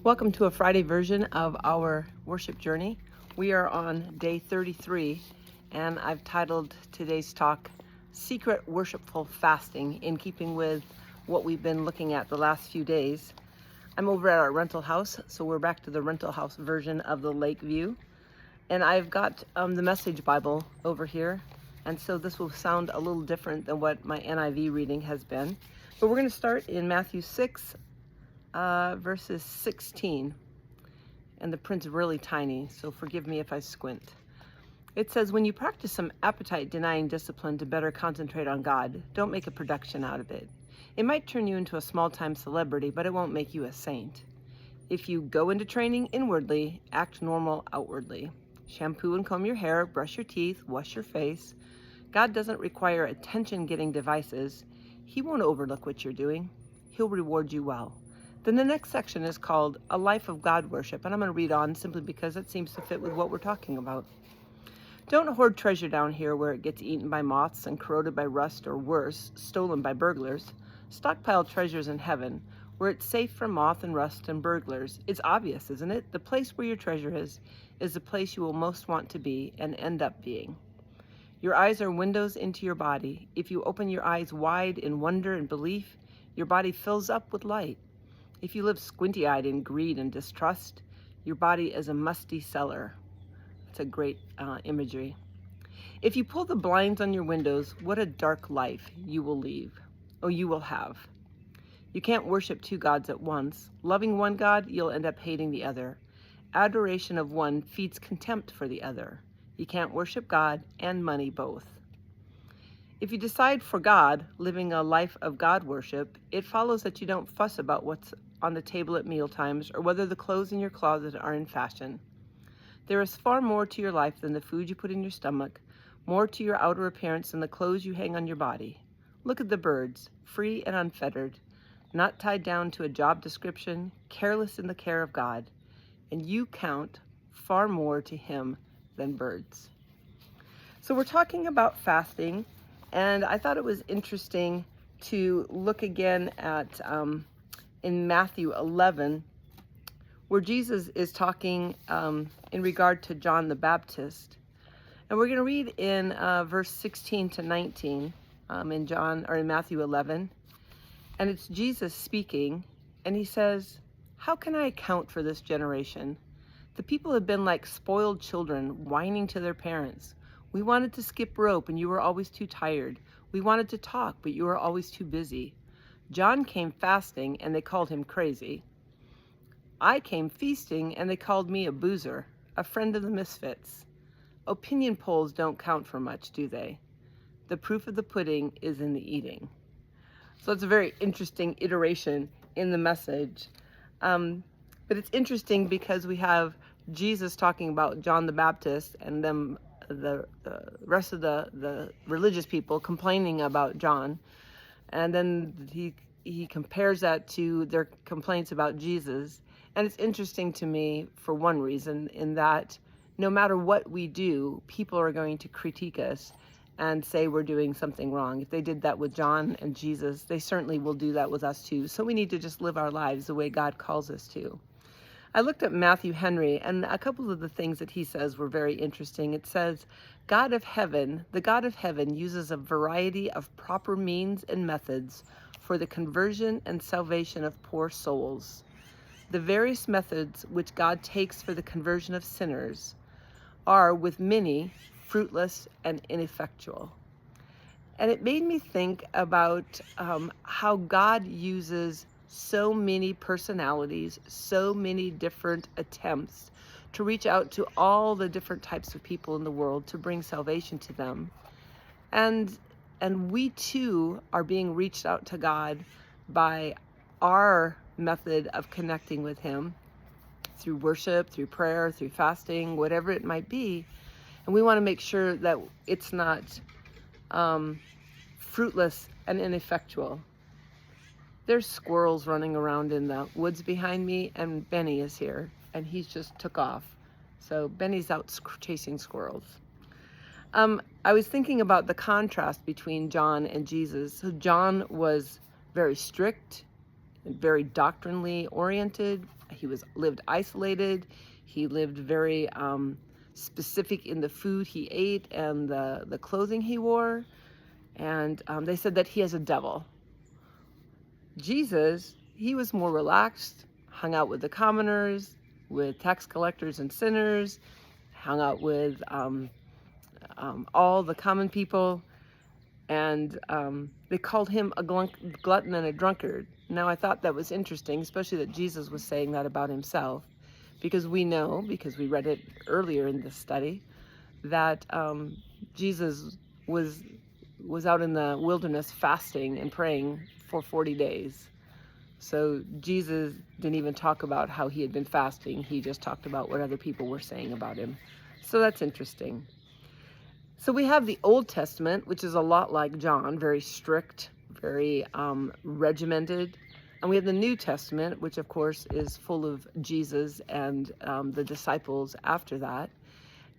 Welcome to a Friday version of our worship journey. We are on day 33, and I've titled today's talk, Secret Worshipful Fasting, in keeping with what we've been looking at the last few days. I'm over at our rental house, so we're back to the rental house version of the lake view. And I've got the Message Bible over here, and so this will sound a little different than what my NIV reading has been. But we're going to start in Matthew 6, verses 16, and the print's really tiny, so forgive me if I squint. It says, when you practice some appetite-denying discipline to better concentrate on God, don't make a production out of it. It might turn you into a small-time celebrity, but it won't make you a saint. If you go into training inwardly, act normal outwardly. Shampoo and comb your hair, brush your teeth, wash your face. God doesn't require attention-getting devices. He won't overlook what you're doing. He'll reward you well. Then the next section is called A Life of God Worship, and I'm going to read on simply because it seems to fit with what we're talking about. Don't hoard treasure down here where it gets eaten by moths and corroded by rust, or worse, stolen by burglars. Stockpile treasures in heaven, where it's safe from moth and rust and burglars. It's obvious, isn't it? The place where your treasure is the place you will most want to be and end up being. Your eyes are windows into your body. If you open your eyes wide in wonder and belief, your body fills up with light. If you live squinty-eyed in greed and distrust, your body is a musty cellar. It's a great imagery. If you pull the blinds on your windows, what a dark life you will have. You can't worship two gods at once. Loving one God, you'll end up hating the other. Adoration of one feeds contempt for the other. You can't worship God and money both. If you decide for God, living a life of God worship, it follows that you don't fuss about what's on the table at mealtimes or whether the clothes in your closet are in fashion. There is far more to your life than the food you put in your stomach, more to your outer appearance than the clothes you hang on your body. Look at the birds, free and unfettered, not tied down to a job description, careless in the care of God, and you count far more to Him than birds. So we're talking about fasting, and I thought it was interesting to look again at in Matthew 11, where Jesus is talking in regard to John the Baptist. And we're going to read in verse 16 to 19 in Matthew 11. And it's Jesus speaking, and he says, "How can I account for this generation? The people have been like spoiled children, whining to their parents. We wanted to skip rope, and you were always too tired. We wanted to talk, but you were always too busy. John came fasting, and they called him crazy. I came feasting, and they called me a boozer, a friend of the misfits. Opinion polls don't count for much, do they? The proof of the pudding is in the eating." So it's a very interesting iteration in the message. But it's interesting because we have Jesus talking about John the Baptist, and then the rest of the religious people complaining about John. And then he compares that to their complaints about Jesus. And it's interesting to me for one reason, in that no matter what we do, people are going to critique us and say we're doing something wrong. If they did that with John and Jesus, they certainly will do that with us too. So we need to just live our lives the way God calls us to. I looked at Matthew Henry, and a couple of the things that he says were very interesting. It says, the God of heaven uses a variety of proper means and methods for the conversion and salvation of poor souls. The various methods which God takes for the conversion of sinners are, with many, fruitless and ineffectual. And it made me think about how God uses so many personalities, so many different attempts to reach out to all the different types of people in the world to bring salvation to them. And we too are being reached out to God by our method of connecting with Him through worship, through prayer, through fasting, whatever it might be. And we want to make sure that it's not fruitless and ineffectual. There's squirrels running around in the woods behind me, and Benny is here, and he just took off. So Benny's out chasing squirrels. I was thinking about the contrast between John and Jesus. So John was very strict, very doctrinally oriented. He lived isolated. He lived very specific in the food he ate and the clothing he wore. And they said that he has a devil. Jesus, he was more relaxed, hung out with the commoners, with tax collectors and sinners, hung out with all the common people, and they called him a glutton and a drunkard. Now, I thought that was interesting, especially that Jesus was saying that about himself, because we know, because we read it earlier in this study, that Jesus was out in the wilderness fasting and praying for 40 days. So Jesus didn't even talk about how he had been fasting. He just talked about what other people were saying about him. So that's interesting. So we have the Old Testament, which is a lot like John, very strict, very regimented. And we have the New Testament, which of course is full of Jesus and the disciples after that.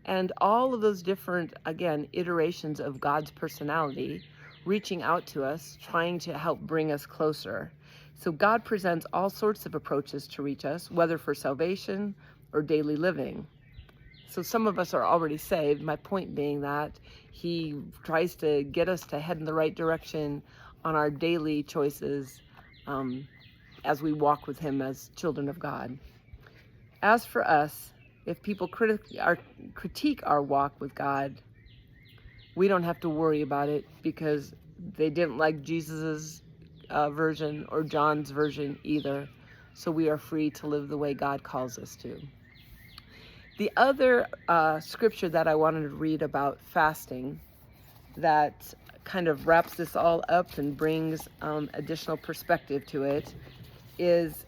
And all of those different, again, iterations of God's personality reaching out to us, trying to help bring us closer. So God presents all sorts of approaches to reach us, whether for salvation or daily living. So some of us are already saved, my point being that he tries to get us to head in the right direction on our daily choices as we walk with him as children of God. As for us, if people critique our walk with God, we don't have to worry about it because they didn't like Jesus's version or John's version either. So we are free to live the way God calls us to. The other scripture that I wanted to read about fasting that kind of wraps this all up and brings additional perspective to it is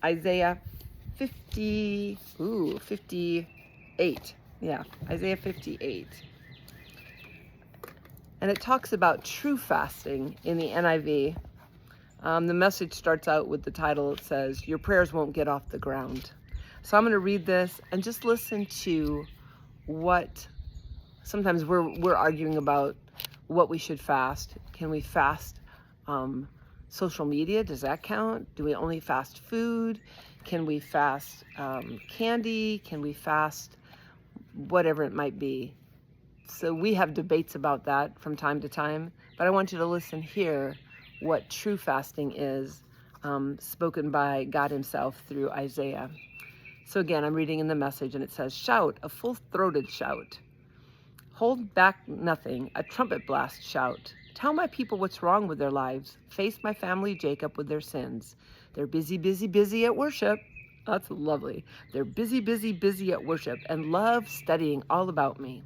Isaiah 58. Yeah, Isaiah 58. And it talks about true fasting in the NIV. The message starts out with the title. It says, "Your prayers won't get off the ground." So I'm going to read this and just listen to what sometimes we're arguing about what we should fast. Can we fast social media? Does that count? Do we only fast food? Can we fast candy? Can we fast whatever it might be? So we have debates about that from time to time, but I want you to listen here what true fasting is, spoken by God himself through Isaiah. So again, I'm reading in the message and it says, "Shout, a full-throated shout. Hold back nothing, a trumpet blast shout. Tell my people what's wrong with their lives. Face my family Jacob with their sins. They're busy, busy, busy at worship." That's lovely. "They're busy, busy, busy at worship and love studying all about me.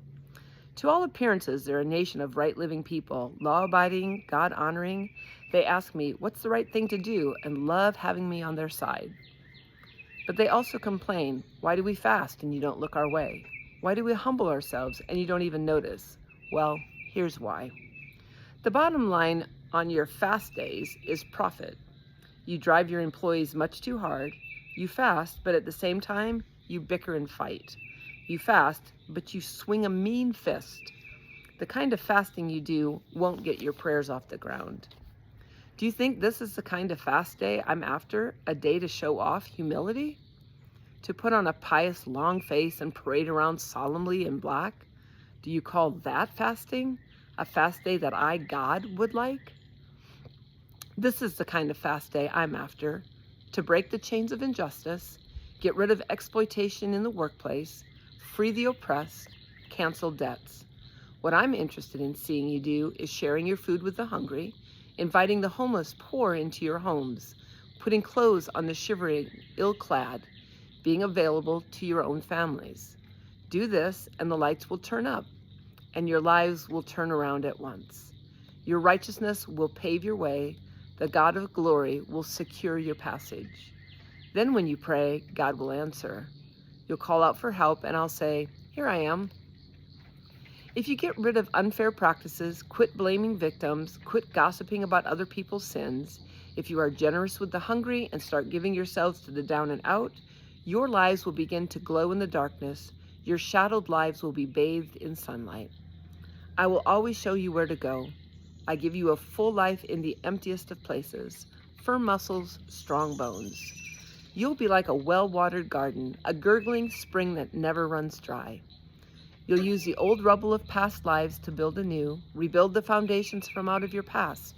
To all appearances, they're a nation of right living people, law-abiding, God-honoring. They ask me, what's the right thing to do, and love having me on their side. But they also complain, why do we fast and you don't look our way? Why do we humble ourselves and you don't even notice? Well, here's why. The bottom line on your fast days is profit. You drive your employees much too hard. You fast, but at the same time, you bicker and fight. You fast, but you swing a mean fist. The kind of fasting you do won't get your prayers off the ground. Do you think this is the kind of fast day I'm after? A day to show off humility? To put on a pious long face and parade around solemnly in black? Do you call that fasting? A fast day that I, God, would like? This is the kind of fast day I'm after. To break the chains of injustice, get rid of exploitation in the workplace, free the oppressed, cancel debts. What I'm interested in seeing you do is sharing your food with the hungry, inviting the homeless poor into your homes, putting clothes on the shivering, ill-clad, being available to your own families. Do this and the lights will turn up, and your lives will turn around at once. Your righteousness will pave your way. The God of glory will secure your passage. Then when you pray, God will answer. You'll call out for help, and I'll say, here I am. If you get rid of unfair practices, quit blaming victims, quit gossiping about other people's sins, if you are generous with the hungry and start giving yourselves to the down and out, your lives will begin to glow in the darkness. Your shadowed lives will be bathed in sunlight. I will always show you where to go. I give you a full life in the emptiest of places, firm muscles, strong bones. You'll be like a well-watered garden, a gurgling spring that never runs dry. You'll use the old rubble of past lives to build anew, rebuild the foundations from out of your past.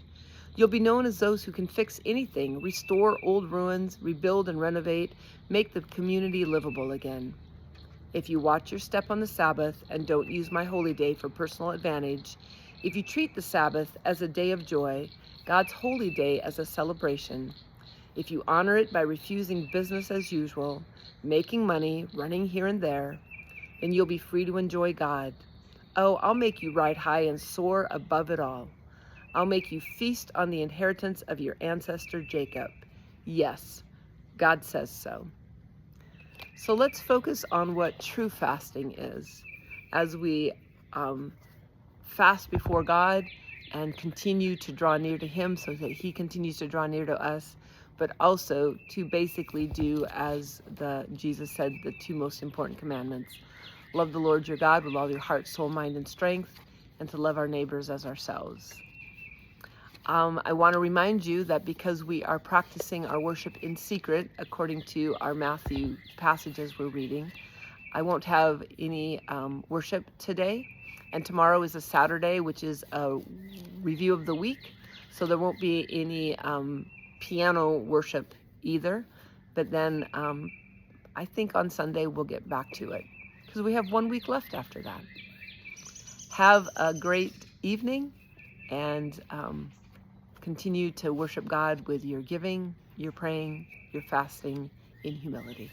You'll be known as those who can fix anything, restore old ruins, rebuild and renovate, make the community livable again. If you watch your step on the Sabbath and don't use my holy day for personal advantage, if you treat the Sabbath as a day of joy, God's holy day as a celebration, if you honor it by refusing business as usual, making money, running here and there, then you'll be free to enjoy God. Oh, I'll make you ride high and soar above it all. I'll make you feast on the inheritance of your ancestor Jacob. Yes, God says so. So let's focus on what true fasting is as we fast before God and continue to draw near to Him so that He continues to draw near to us, but also to basically do as Jesus said, the two most important commandments. Love the Lord your God with all your heart, soul, mind, and strength, and to love our neighbors as ourselves. I want to remind you that because we are practicing our worship in secret, according to our Matthew passages we're reading, I won't have any worship today. And tomorrow is a Saturday, which is a review of the week. So there won't be any piano worship either. But then I think on Sunday we'll get back to it, because we have 1 week left after that. Have a great evening, and continue to worship God with your giving, your praying, your fasting in humility.